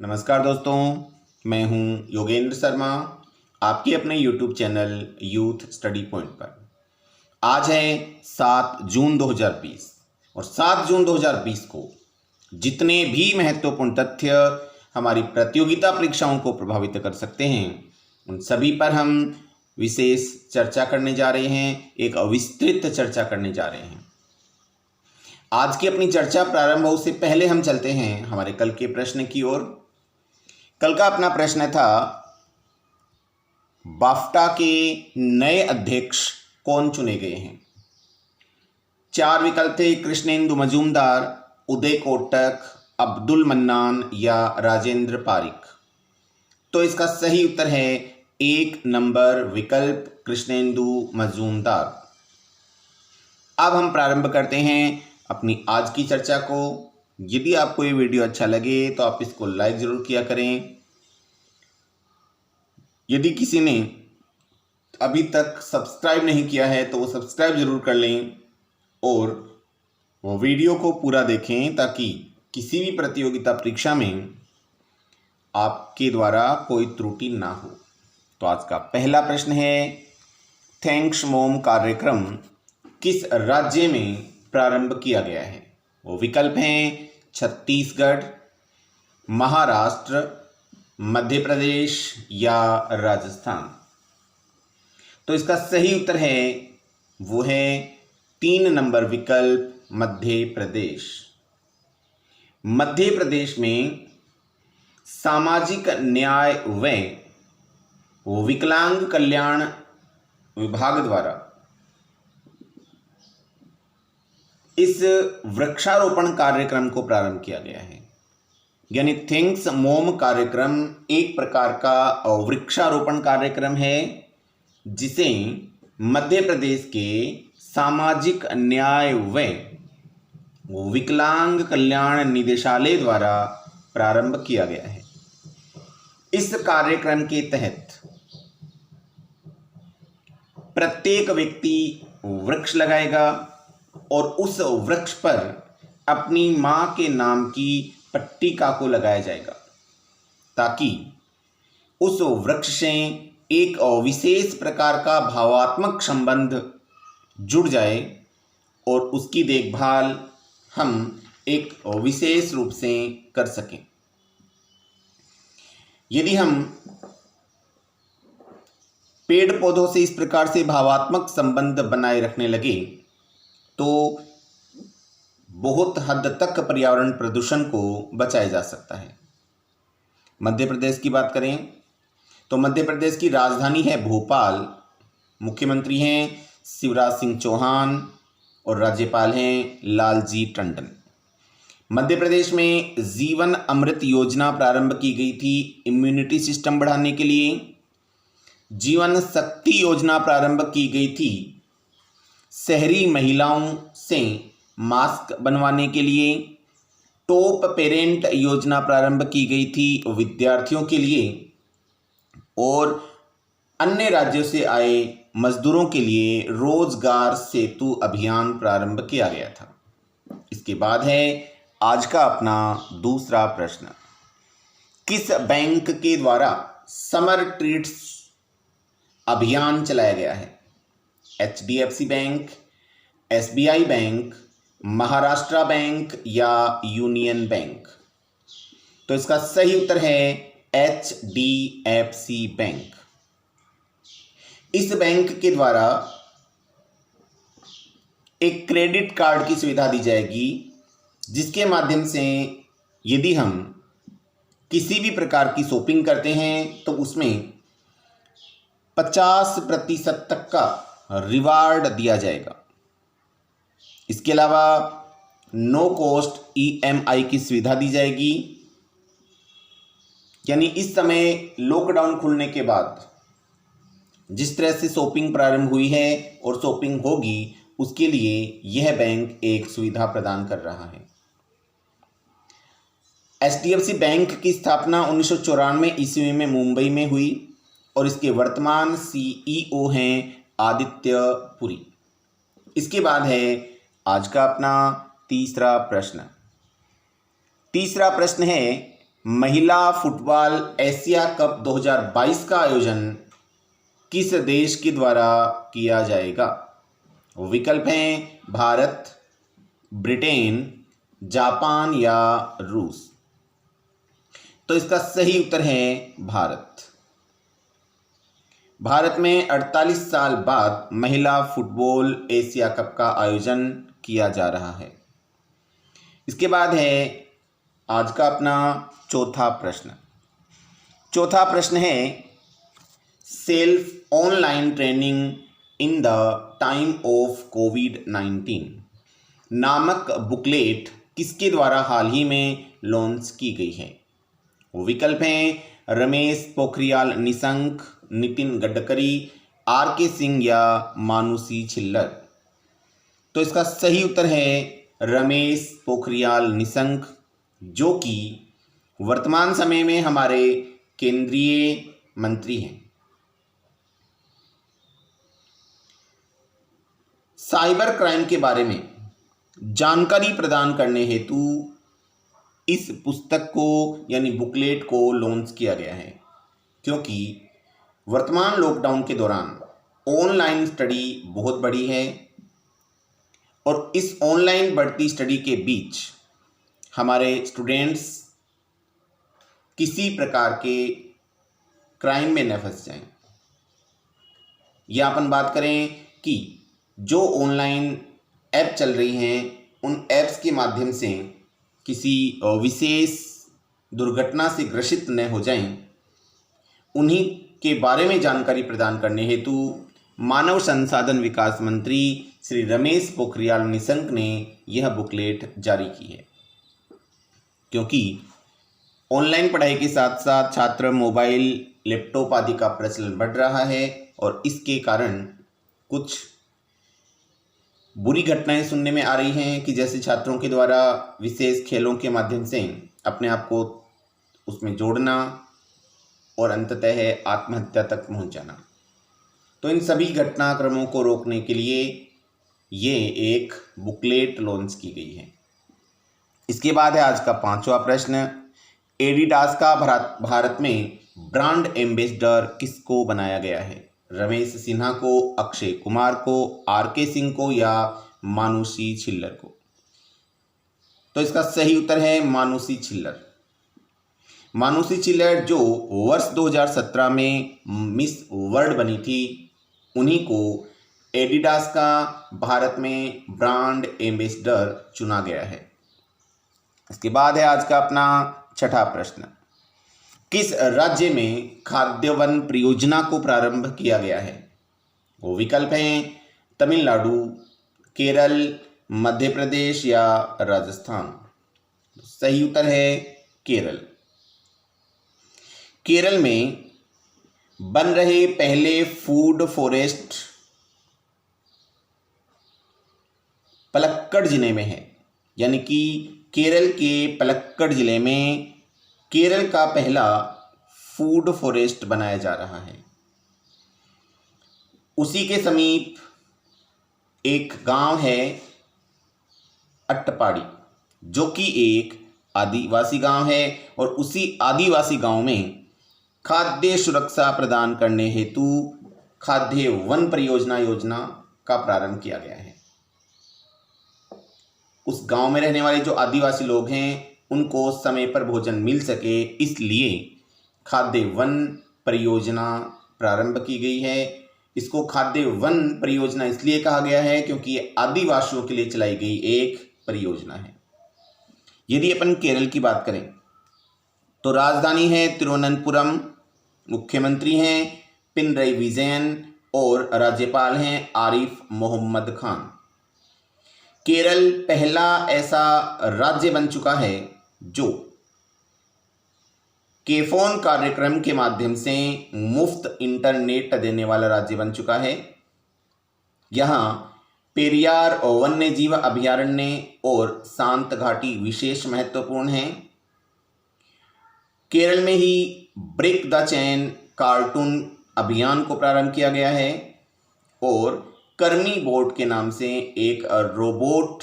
नमस्कार दोस्तों, मैं हूं योगेंद्र शर्मा, आपके अपने YouTube channel youth study point पर। आज है 7 जून 2020 और 7 जून 2020 को जितने भी महत्वपूर्ण तथ्य हमारी प्रतियोगिता परीक्षाओं को प्रभावित कर सकते हैं उन सभी पर हम विशेष चर्चा करने जा रहे हैं, एक विस्तृत चर्चा करने जा रहे हैं। आज की अपनी चर्चा प्रारंभ हो उससे पहले हम चलते हैं हमारे कल के प्रश्न की ओर। कल का अपना प्रश्न था, बाफ्टा के नए अध्यक्ष कौन चुने गए हैं। 4 विकल्प थे, कृष्णेंदु मजूमदार, उदय कोटक, अब्दुल मन्नान या राजेंद्र पारिक। तो इसका सही उत्तर है 1 नंबर विकल्प कृष्णेंदु मजूमदार। अब हम प्रारंभ करते हैं अपनी आज की चर्चा को। यदि आपको ये वीडियो अच्छा लगे तो आप इसको लाइक ज़रूर किया करें। यदि किसी ने अभी तक सब्सक्राइब नहीं किया है तो वो सब्सक्राइब ज़रूर कर लें और वो वीडियो को पूरा देखें ताकि किसी भी प्रतियोगिता परीक्षा में आपके द्वारा कोई त्रुटि ना हो। तो आज का पहला प्रश्न है, थैंक्स मोम कार्यक्रम किस राज्य में प्रारंभ किया गया है। वो विकल्प हैं छत्तीसगढ़, महाराष्ट्र, मध्य प्रदेश या राजस्थान। तो इसका सही उत्तर है वो है 3 नंबर विकल्प मध्य प्रदेश। मध्य प्रदेश में सामाजिक न्याय व विकलांग कल्याण विभाग द्वारा इस वृक्षारोपण कार्यक्रम को प्रारंभ किया गया है। यानी थैंक्स मोम कार्यक्रम एक प्रकार का वृक्षारोपण कार्यक्रम है जिसे मध्य प्रदेश के सामाजिक न्याय व विकलांग कल्याण निदेशालय द्वारा प्रारंभ किया गया है। इस कार्यक्रम के तहत प्रत्येक व्यक्ति वृक्ष लगाएगा और उस वृक्ष पर अपनी मां के नाम की पट्टिका को लगाया जाएगा ताकि उस वृक्ष से एक विशेष प्रकार का भावात्मक संबंध जुड़ जाए और उसकी देखभाल हम एक विशेष रूप से कर सकें। यदि हम पेड़ पौधों से इस प्रकार से भावात्मक संबंध बनाए रखने लगे तो बहुत हद तक पर्यावरण प्रदूषण को बचाया जा सकता है। मध्य प्रदेश की बात करें तो मध्य प्रदेश की राजधानी है भोपाल, मुख्यमंत्री हैं शिवराज सिंह चौहान और राज्यपाल हैं लालजी टंडन। मध्य प्रदेश में जीवन अमृत योजना प्रारंभ की गई थी इम्यूनिटी सिस्टम बढ़ाने के लिए। जीवन शक्ति योजना प्रारंभ की गई थी शहरी महिलाओं से मास्क बनवाने के लिए। टॉप पेरेंट योजना प्रारंभ की गई थी विद्यार्थियों के लिए और अन्य राज्यों से आए मजदूरों के लिए रोजगार सेतु अभियान प्रारंभ किया गया था। इसके बाद है आज का अपना दूसरा प्रश्न, किस बैंक के द्वारा समर ट्रीट्स अभियान चलाया गया है। HDFC bank, SBI bank, Maharashtra bank या यूनियन बैंक। तो इसका सही उत्तर है HDFC बैंक। इस बैंक के द्वारा एक क्रेडिट कार्ड की सुविधा दी जाएगी जिसके माध्यम से यदि हम किसी भी प्रकार की शॉपिंग करते हैं तो उसमें 50% तक का रिवार्ड दिया जाएगा। इसके अलावा नो कॉस्ट EMI की सुविधा दी जाएगी। यानी इस समय लॉकडाउन खुलने के बाद जिस तरह से शॉपिंग प्रारंभ हुई है और शॉपिंग होगी उसके लिए यह बैंक एक सुविधा प्रदान कर रहा है। HDFC बैंक की स्थापना 1994 ईस्वी में मुंबई में हुई और इसके वर्तमान CEO हैं आदित्य पुरी। इसके बाद है आज का अपना तीसरा प्रश्न। तीसरा प्रश्न है, महिला फुटबॉल एशिया कप 2022 का आयोजन किस देश के द्वारा किया जाएगा? विकल्प हैं भारत, ब्रिटेन, जापान या रूस। तो इसका सही उत्तर है भारत। भारत में 48 साल बाद महिला फुटबॉल एशिया कप का आयोजन किया जा रहा है। इसके बाद है आज का अपना चौथा प्रश्न। चौथा प्रश्न है self online training in the time of कोविड-19 नामक बुकलेट किसके द्वारा हाल ही में लॉन्च की गई है? विकल्प हैं रमेश पोखरियाल निशंक, नितिन गडकरी, आर.के. सिंह या मानुषी छिल्लर। तो इसका सही उत्तर है रमेश पोखरियाल निशंक, जो कि वर्तमान समय में हमारे केंद्रीय मंत्री हैं। साइबर क्राइम के बारे में जानकारी प्रदान करने हेतु इस पुस्तक को यानी बुकलेट को लॉन्च किया गया है, क्योंकि वर्तमान लॉकडाउन के दौरान ऑनलाइन स्टडी बहुत बढ़ी है और इस ऑनलाइन बढ़ती स्टडी के बीच हमारे स्टूडेंट्स किसी प्रकार के क्राइम में न फंस जाएं। या अपन बात करें कि जो ऑनलाइन ऐप चल रही हैं उन ऐप्स के माध्यम से किसी विशेष दुर्घटना से ग्रसित न हो जाएं, उन्हीं के बारे में जानकारी प्रदान करने हेतु मानव संसाधन विकास मंत्री श्री रमेश पोखरियाल निशंक ने यह बुकलेट जारी की है। क्योंकि ऑनलाइन पढ़ाई के साथ साथ छात्र मोबाइल, लैपटॉप आदि का प्रचलन बढ़ रहा है और इसके कारण कुछ बुरी घटनाएं सुनने में आ रही हैं कि जैसे छात्रों के द्वारा विशेष खेलों के माध्यम से अपने आप को उसमें जोड़ना और अंततः है आत्महत्या तक पहुंच जाना। तो इन सभी घटनाक्रमों को रोकने के लिए ये एक बुकलेट लॉन्च की गई है। इसके बाद है आज का पांचवा प्रश्न। एडिडास का भारत में ब्रांड एम्बेसडर किसको बनाया गया है? रमेश सिन्हा को, अक्षय कुमार को, आर.के. सिंह को या मानुषी छिल्लर को? तो इसका सही उत्तर है मानुषी छिल्लर। मानुषी छिल्लर जो वर्ष 2017 में मिस वर्ल्ड बनी थी, उन्हीं को एडिडास का भारत में ब्रांड एम्बेसडर चुना गया है। इसके बाद है आज का अपना छठा प्रश्न। किस राज्य में खाद्य वन परियोजना को प्रारंभ किया गया है? वो विकल्प हैं तमिलनाडु, केरल, मध्य प्रदेश या राजस्थान। सही उत्तर है केरल। केरल में बन रहे पहले फूड फॉरेस्ट पलक्कड़ जिले में है, यानी कि केरल के पलक्कड़ जिले में केरल का पहला फूड फॉरेस्ट बनाया जा रहा है। उसी के समीप एक गांव है अट्टपाडी, जो कि एक आदिवासी गांव है और उसी आदिवासी गांव में खाद्य सुरक्षा प्रदान करने हेतु खाद्य वन परियोजना योजना का प्रारंभ किया गया है। उस गांव में रहने वाले जो आदिवासी लोग हैं उनको समय पर भोजन मिल सके, इसलिए खाद्य वन परियोजना प्रारंभ की गई है। इसको खाद्य वन परियोजना इसलिए कहा गया है क्योंकि ये आदिवासियों के लिए चलाई गई एक परियोजना है। यदि अपन केरल की बात करें तो राजधानी है तिरुवनंतपुरम, मुख्यमंत्री हैं पिनरई विजयन और राज्यपाल हैं आरिफ मोहम्मद खान। केरल पहला ऐसा राज्य बन चुका है जो केफोन कार्यक्रम के माध्यम से मुफ्त इंटरनेट देने वाला राज्य बन चुका है। यहाँ पेरियार वन्यजीव अभयारण्य और शांत घाटी विशेष महत्वपूर्ण हैं। केरल में ही ब्रेक द चेन कार्टून अभियान को प्रारंभ किया गया है और कर्मी बोट के नाम से एक रोबोट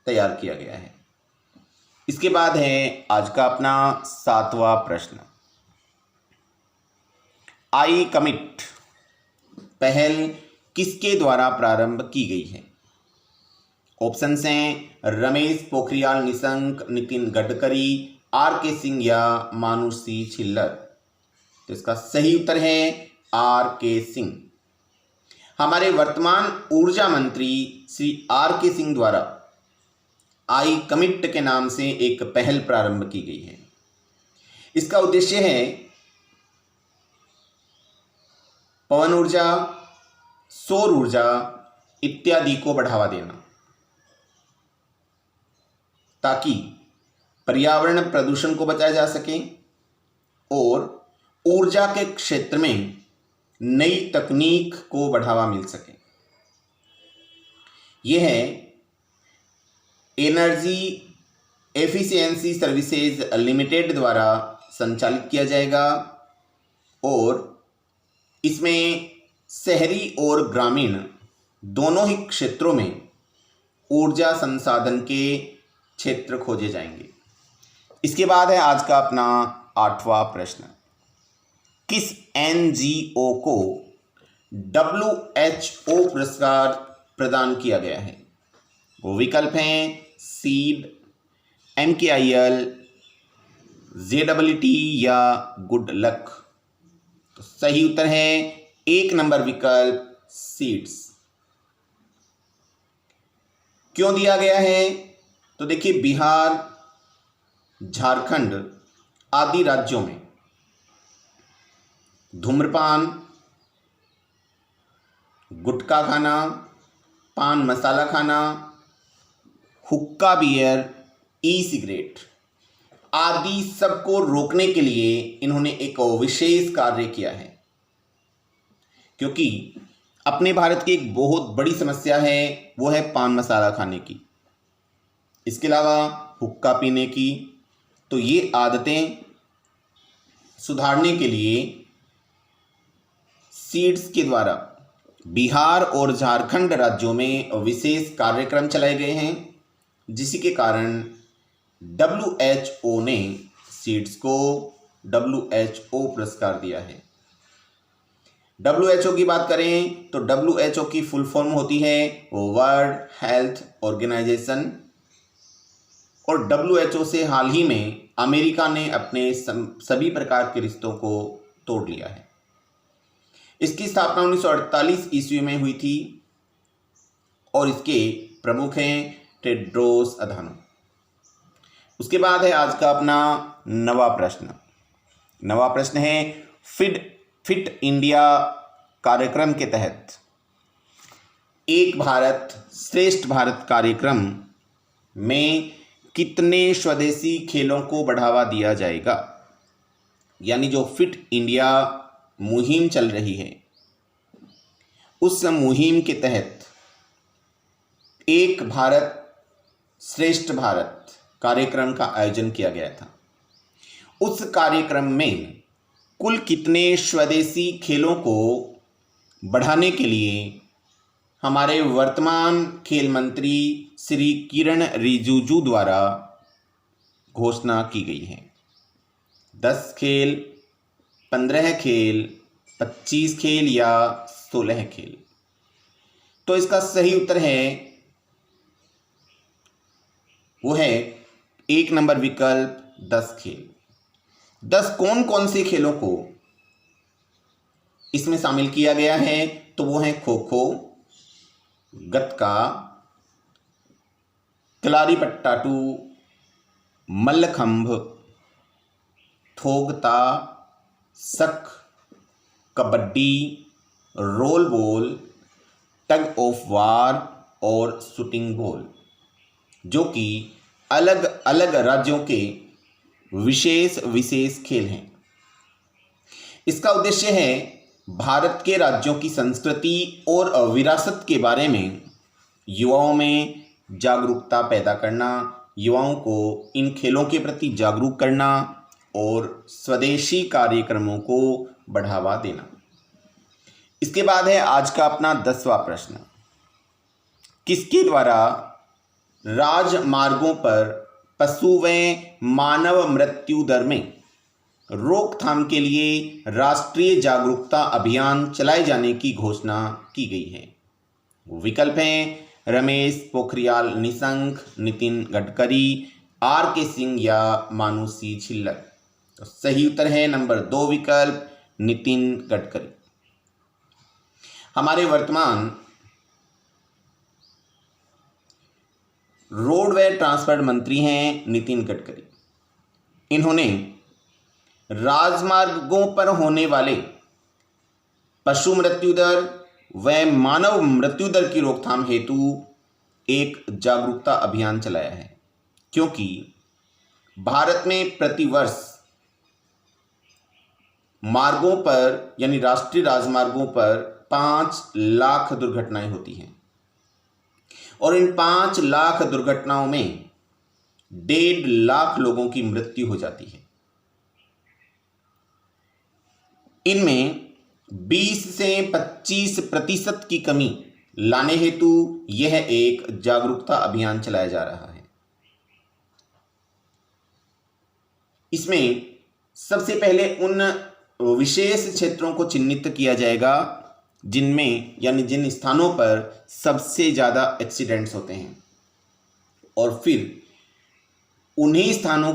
तैयार किया गया है। इसके बाद है आज का अपना 7वां प्रश्न। आई कमिट पहल किसके द्वारा प्रारंभ की गई है? ऑप्शंस हैं रमेश पोखरियाल निशंक, नितिन गडकरी, आर के सिंह या मानुषी छिल्लर। तो इसका सही उत्तर है आर के सिंह। हमारे वर्तमान ऊर्जा मंत्री श्री आर के सिंह द्वारा आई कमिट के नाम से एक पहल प्रारंभ की गई है। इसका उद्देश्य है पवन ऊर्जा, सौर ऊर्जा इत्यादि को बढ़ावा देना, ताकि पर्यावरण प्रदूषण को बचाया जा सके और ऊर्जा के क्षेत्र में नई तकनीक को बढ़ावा मिल सके। यह है एनर्जी एफिशिएंसी सर्विसेज लिमिटेड द्वारा संचालित किया जाएगा और इसमें शहरी और ग्रामीण दोनों ही क्षेत्रों में ऊर्जा संसाधन के क्षेत्र खोजे जाएंगे। इसके बाद है आज का अपना 8वां प्रश्न। किस एनजीओ को WHO पुरस्कार प्रदान किया गया है? वो विकल्प हैं सीड, MKIL, JEET या गुड लक। तो सही उत्तर है 1 नंबर विकल्प सीड्स। क्यों दिया गया है? तो देखिए, बिहार, झारखंड आदि राज्यों में धूम्रपान, गुटखा खाना, पान मसाला खाना, हुक्का बियर, ई सिगरेट आदि सबको रोकने के लिए इन्होंने एक विशेष कार्य किया है, क्योंकि अपने भारत की एक बहुत बड़ी समस्या है, वो है पान मसाला खाने की, इसके अलावा हुक्का पीने की। तो ये आदतें सुधारने के लिए सीड्स के द्वारा बिहार और झारखंड राज्यों में विशेष कार्यक्रम चलाए गए हैं, जिसी के कारण WHO ने सीड्स को WHO पुरस्कार दिया है। WHO की बात करें तो WHO की फुल फॉर्म होती है वर्ल्ड हेल्थ ऑर्गेनाइजेशन, और WHO से हाल ही में अमेरिका ने अपने सभी प्रकार के रिश्तों को तोड़ लिया है। इसकी स्थापना 1948 ईस्वी में हुई थी और इसके प्रमुख हैं टेड्रोस अधानोम। उसके बाद है आज का अपना 9वां प्रश्न। 9वां प्रश्न है फिट इंडिया कार्यक्रम के तहत एक भारत श्रेष्ठ भारत कार्यक्रम में कितने स्वदेशी खेलों को बढ़ावा दिया जाएगा? यानी जो फिट इंडिया मुहिम चल रही है, उस मुहिम के तहत एक भारत श्रेष्ठ भारत कार्यक्रम का आयोजन किया गया था। उस कार्यक्रम में कुल कितने स्वदेशी खेलों को बढ़ाने के लिए हमारे वर्तमान खेल मंत्री श्री किरण रिजिजू द्वारा घोषणा की गई है? 10 खेल, 15 खेल, 25 खेल या 16 खेल? तो इसका सही उत्तर है वो है 1 नंबर विकल्प 10 खेल। 10 कौन कौन से खेलों को इसमें शामिल किया गया है? तो वो है खो खो, गतका, कलारीपट्टाटू, मल्लखंभ, थोगता, शक, kabaddi, role ball, tug of war और शूटिंग बॉल, जो कि अलग अलग राज्यों के विशेष खेल हैं। इसका उद्देश्य है भारत के राज्यों की संस्कृति और विरासत के बारे में युवाओं में जागरूकता पैदा करना, युवाओं को इन खेलों के प्रति जागरूक करना और स्वदेशी कार्यक्रमों को बढ़ावा देना। इसके बाद है आज का अपना 10वां प्रश्न। किसके द्वारा राजमार्गों पर पशु व मानव मृत्यु दर में रोकथाम के लिए राष्ट्रीय जागरूकता अभियान चलाए जाने की घोषणा की गई है। विकल्प हैं रमेश पोखरियाल निशंक, नितिन गडकरी, आर के सिंह या मानुषी छिल्लर। तो सही उत्तर है नंबर 2 विकल्प नितिन गडकरी। हमारे वर्तमान रोड व ट्रांसपोर्ट मंत्री हैं नितिन गडकरी। इन्होंने राजमार्गों पर होने वाले पशु मृत्यु दर व मानव मृत्यु दर की रोकथाम हेतु एक जागरूकता अभियान चलाया है, क्योंकि भारत में प्रतिवर्ष मार्गों पर यानी राष्ट्रीय राजमार्गों पर 5 लाख दुर्घटनाएं होती हैं और इन 5 लाख दुर्घटनाओं में 1.5 लाख लोगों की मृत्यु हो जाती है। इनमें 20 से 25% की कमी लाने हेतु यह एक जागरूकता अभियान चलाया जा रहा है। इसमें सबसे पहले उन विशेष क्षेत्रों को चिन्हित किया जाएगा जिनमें यानी जिन स्थानों पर सबसे ज़्यादा एक्सीडेंट्स होते हैं और फिर उन्हीं स्थानों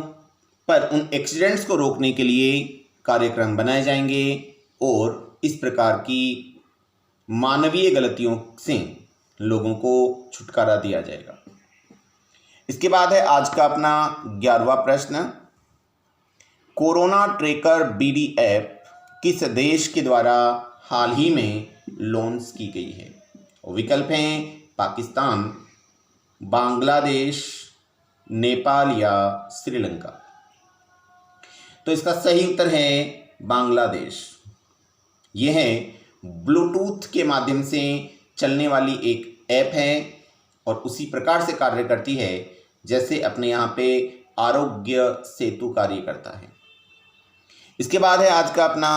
पर उन एक्सीडेंट्स को रोकने के लिए कार्यक्रम बनाए जाएंगे और इस प्रकार की मानवीय गलतियों से लोगों को छुटकारा दिया जाएगा। इसके बाद है आज का अपना 11वां प्रश्न। कोरोना ट्रैकर बीडी ऐप किस देश के द्वारा हाल ही में लॉन्च की गई है? विकल्प हैं पाकिस्तान, बांग्लादेश, नेपाल या श्रीलंका। तो इसका सही उत्तर है बांग्लादेश। यह ब्लूटूथ के माध्यम से चलने वाली एक ऐप है और उसी प्रकार से कार्य करती है जैसे अपने यहाँ पे आरोग्य सेतु कार्य करता है। इसके बाद है आज का अपना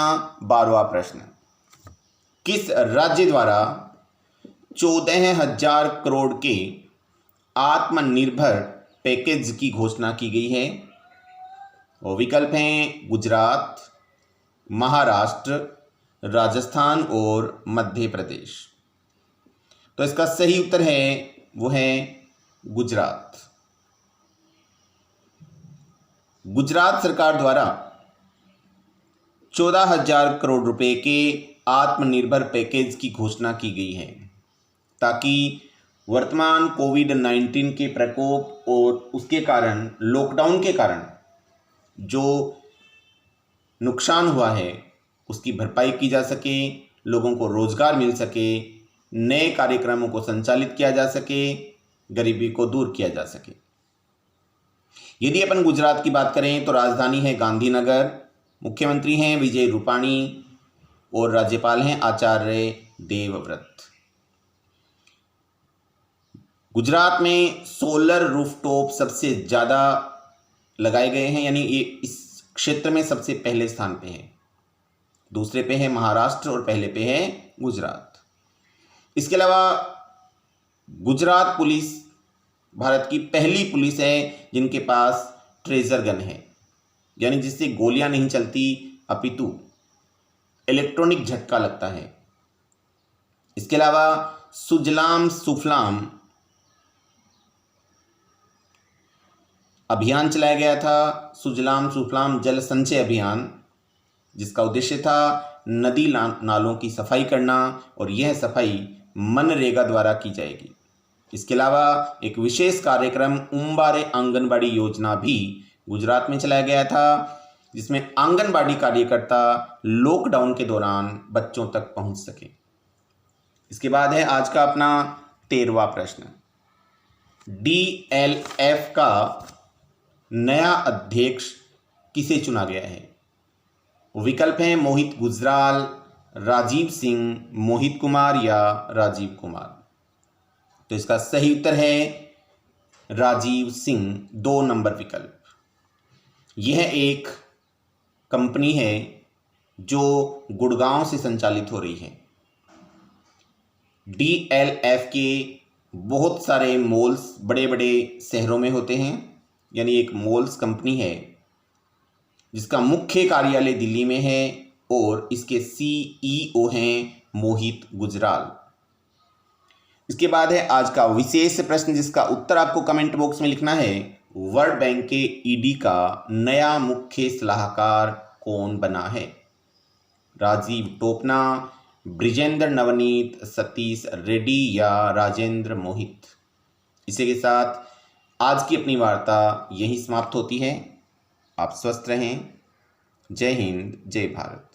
12वां प्रश्न। किस राज्य द्वारा 14,000 करोड़ के आत्मनिर्भर पैकेज की घोषणा की गई है? और विकल्प हैं गुजरात, महाराष्ट्र, राजस्थान और मध्य प्रदेश। तो इसका सही उत्तर है वो है गुजरात। गुजरात सरकार द्वारा 14,000 करोड़ रुपए के आत्मनिर्भर पैकेज की घोषणा की गई है ताकि वर्तमान कोविड-19 के प्रकोप और उसके कारण लॉकडाउन के कारण जो नुकसान हुआ है उसकी भरपाई की जा सके, लोगों को रोजगार मिल सके, नए कार्यक्रमों को संचालित किया जा सके, गरीबी को दूर किया जा सके। यदि अपन गुजरात की बात करें तो राजधानी है गांधीनगर, मुख्यमंत्री हैं विजय रूपाणी और राज्यपाल हैं आचार्य देवव्रत। गुजरात में सोलर रूफटॉप सबसे ज़्यादा लगाए गए हैं, यानी ये इस क्षेत्र में सबसे पहले स्थान पे है। दूसरे पे है महाराष्ट्र और पहले पे है गुजरात। इसके अलावा गुजरात पुलिस भारत की पहली पुलिस है जिनके पास ट्रेजर गन है, यानी जिससे गोलियां नहीं चलती अपितु इलेक्ट्रॉनिक झटका लगता है। इसके अलावा सुजलाम सुफलाम अभियान चलाया गया था, सुजलाम सुफलाम जल संचय अभियान, जिसका उद्देश्य था नदी नालों की सफाई करना और यह सफाई मनरेगा द्वारा की जाएगी। इसके अलावा एक विशेष कार्यक्रम उम्बारे आंगनबाड़ी योजना भी गुजरात में चलाया गया था, जिसमें आंगनबाड़ी कार्यकर्ता लॉकडाउन के दौरान बच्चों तक पहुंच सके। इसके बाद है आज का अपना 13वां प्रश्न। DLF का नया अध्यक्ष किसे चुना गया है? विकल्प हैं मोहित गुजराल, राजीव सिंह, मोहित कुमार या राजीव कुमार। तो इसका सही उत्तर है राजीव सिंह, 2 नंबर विकल्प। यह एक कंपनी है जो गुड़गांव से संचालित हो रही है। DLF के बहुत सारे मॉल्स बड़े बड़े शहरों में होते हैं, यानी एक मोल्स कंपनी है जिसका मुख्य कार्यालय दिल्ली में है और इसके CEO हैं मोहित गुजराल। इसके बाद है आज का विशेष प्रश्न जिसका उत्तर आपको कमेंट बॉक्स में लिखना है। वर्ल्ड बैंक के ED का नया मुख्य सलाहकार कौन बना है? राजीव टोपना, ब्रिजेंद्र नवनीत, सतीश रेड्डी या राजेंद्र मोहित। इसी के साथ आज की अपनी वार्ता यहीं समाप्त होती है। आप स्वस्थ रहें। जय हिंद, जय भारत।